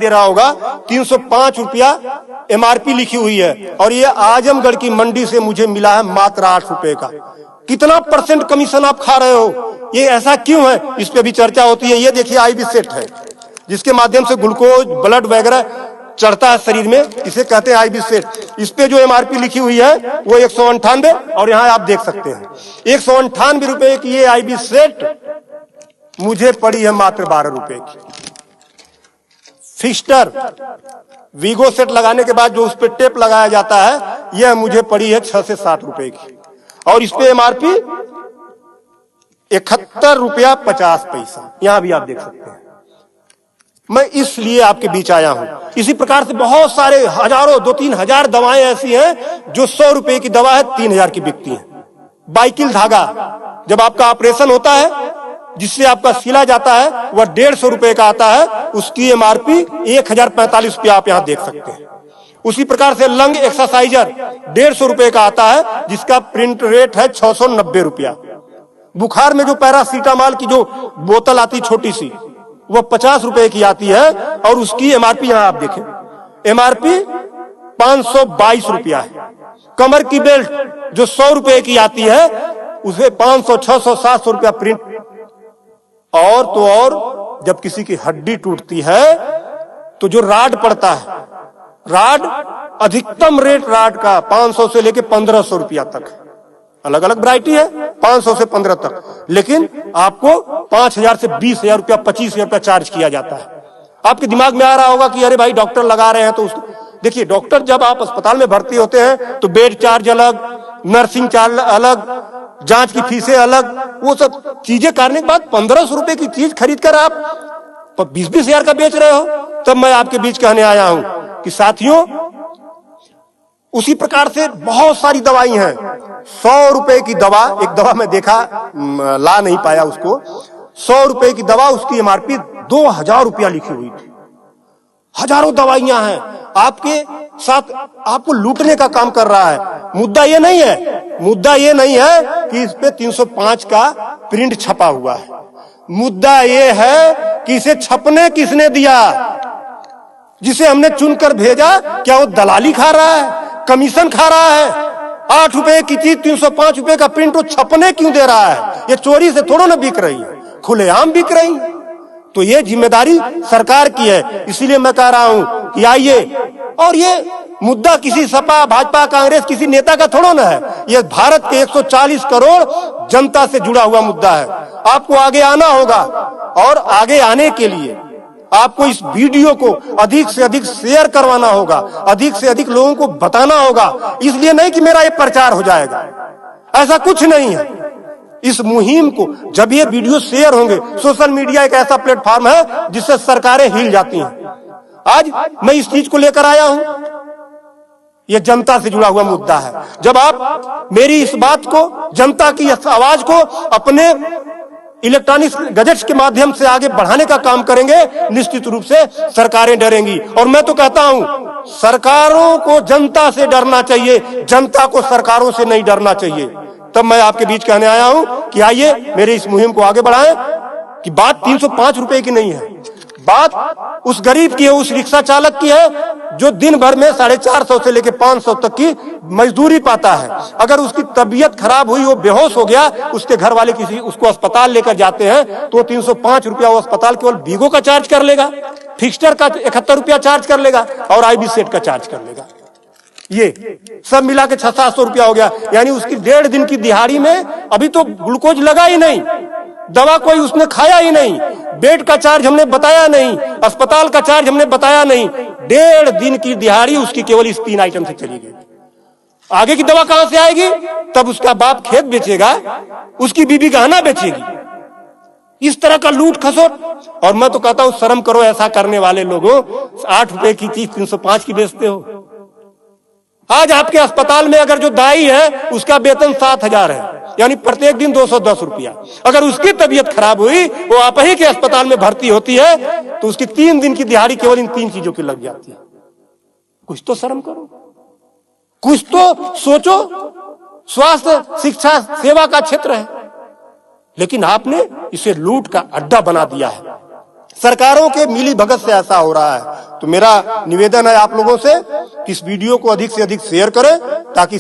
दे रहा होगा 305 रुपया एमआरपी लिखी हुई है, और ये आजमगढ़ की मंडी से मुझे मिला है मात्र 8 रुपए का। कितना % कमीशन आप खा रहे हो? ये ऐसा क्यों है? इस पे भी चर्चा होती है। ये देखिए आईबी सेट है, जिसके माध्यम से ग्लूकोज ब्लड वगैरह चढ़ता है शरीर में, इसे कहते हैं आईबी सेट। इस पे जो एमआरपी लिखी हुई है वो 198, और यहाँ आप देख सकते हैं 198 रुपए की ये आईबी सेट मुझे पड़ी है मात्र 12 रुपए की। फिस्टर वीगो सेट लगाने के बाद जो उस पर टेप लगाया जाता है, यह मुझे पड़ी है 6 से 7 रुपए की, और इस पे एमआरपी 71 रुपया 50 पैसा। यहां भी आप देख सकते हैं। मैं इसलिए आपके बीच आया हूं। इसी प्रकार से बहुत सारे हजारों 2-3 हजार दवाएं ऐसी हैं जो 100 रुपए की दवा है 3000 की बिकती हैं। बाइकिल धागा जब आपका ऑपरेशन होता है, जिससे आपका सिला जाता है, वह 150 रुपए का आता है, उसकी एमआरपी 1045 रुपया आप यहां देख सकते हैं। उसी प्रकार से लंग एक्सरसाइजर 150 रुपए का आता है, जिसका प्रिंट रेट है 690 रुपया। बुखार में जो पैरासीटामॉल की जो बोतल आती छोटी सी, वो 50 रुपए की आती है, और उसकी एमआरपी यहां आप देखें, एमआरपी 522 रुपया है। कमर की बेल्ट जो 100 रुपए की आती है, उसे 500, 600, 700 रुपया प्रिंट। और तो और जब किसी की हड्डी टूटती है तो जो राड पड़ता है, राड अधिकतम रेट राड का 500 से लेके 1500 रुपया तक, अलग अलग वैरायटी है, 500 से 15 तक, लेकिन आपको 5000 से 20,000 रुपया 25,000 रुपया चार्ज किया जाता है। आपके दिमाग में आ रहा होगा कि अरे भाई डॉक्टर लगा रहे हैं तो उसको देखिए, डॉक्टर जब आप अस्पताल में भर्ती होते हैं तो बेड चार्ज अलग, नर्सिंग चार्ज अलग, जांच की फीसें अलग, वो सब चीजें करने के बाद 1500 रुपए की चीज खरीद कर आप 20-20 हजार का बेच रहे हो। तब मैं आपके बीच कहने आया हूं कि साथियों, उसी प्रकार से बहुत सारी दवाई हैं। 100 रुपए की दवा, एक दवा मैं देखा, ला नहीं पाया उसको, 100 रुपए की दवा, उसकी एमआरपी 2000 रुपया लिखी हुई थी। हजारों दवाइयां हैं, आपके साथ आपको लूटने का काम कर रहा है। मुद्दा ये नहीं है, मुद्दा ये नहीं है कि इस पे 305 का प्रिंट छपा हुआ है। मुद्दा ये है कि इसे छपने किसने दिया? जिसे हमने चुनकर भेजा, क्या वो दलाली खा रहा है, कमीशन खा रहा है? 8 रुपए की चीज 305 रुपए का प्रिंट वो छपने क्यों दे रहा है? ये चोरी से थोड़ा ना बिक रही है, खुलेआम बिक रही है। तो ये जिम्मेदारी सरकार की है। इसीलिए मैं कह रहा हूं कि आइए, और ये मुद्दा किसी सपा, भाजपा, कांग्रेस, किसी नेता का थोड़ा ना है, ये भारत के 140 करोड़ जनता से जुड़ा हुआ मुद्दा है। आपको आगे आना होगा, और आगे आने के लिए आपको इस वीडियो को अधिक से अधिक शेयर करवाना होगा, अधिक से अधिक लोगों को बताना होगा। इसलिए नहीं कि मेरा ये प्रचार हो जाएगा, ऐसा कुछ नहीं है। इस मुहिम को जब ये वीडियो शेयर होंगे, सोशल मीडिया एक ऐसा प्लेटफॉर्म है जिससे सरकारें हिल जाती हैं। आज मैं इस चीज को लेकर आया हूं, ये जनता से जुड़ा हुआ मुद्दा है। जब आप मेरी इस बात को, जनता की इस आवाज को अपने इलेक्ट्रॉनिक गैजेट्स के माध्यम से आगे बढ़ाने का काम करेंगे, निश्चित रूप से सरकारें डरेंगी। और मैं तो कहता हूं, सरकारों को जनता से डरना चाहिए, जनता को सरकारों से नहीं डरना चाहिए। तब मैं आपके बीच कहने आया हूं कि आइए मेरे इस मुहिम को आगे बढ़ाएं। कि बात 305 रुपए की नहीं है, बात उस गरीब की है, उस रिक्शा चालक की है जो दिन भर में 450 से लेकर 500 तक की मजदूरी पाता है। अगर उसकी तबीयत खराब हुई, वो बेहोश हो गया, उसके घर वाले किसी उसको अस्पताल लेकर जाते हैं, तो 305 रुपया वो अस्पताल केवल वीगो का चार्ज कर लेगा, फिक्स्टर का 71 रुपया चार्ज कर लेगा, और आईबी सेट का चार्ज कर लेगा। ये सब मिला के 600-700 रुपया हो गया। यानी उसकी 1.5 दिन की दिहाड़ी में अभी तो ग्लूकोज लगा ही नहीं, दवा कोई उसने खाया ही नहीं, बेड का चार्ज हमने बताया नहीं, अस्पताल का चार्ज हमने बताया नहीं। 1.5 दिन की दिहाड़ी उसकी केवल इस 3 आइटम से चली गई। आगे की दवा कहां से आएगी? तब उसका बाप खेत बेचेगा, उसकी बीबी गहना बेचेगी। इस तरह का लूट खसोट। और मैं तो कहता हूं, शर्म करो ऐसा करने वाले लोगों। 8 रुपए की चीज 305 की बेचते हो। आज आपके अस्पताल में अगर जो दाई है उसका वेतन 7,000 है, यानी प्रत्येक दिन 210 रुपया। अगर उसकी तबीयत खराब हुई, वो आप ही के अस्पताल में भर्ती होती है, तो उसकी 3 दिन की दिहाड़ी केवल इन 3 चीजों की लग जाती है। कुछ तो शर्म करो, कुछ तो सोचो। स्वास्थ्य, शिक्षा, सेवा का क्षेत्र है, लेकिन आपने इसे लूट का अड्डा बना दिया है। सरकारों के मिली भगत से ऐसा हो रहा है। तो मेरा निवेदन है आप लोगों से कि इस वीडियो को अधिक से अधिक शेयर करें ताकि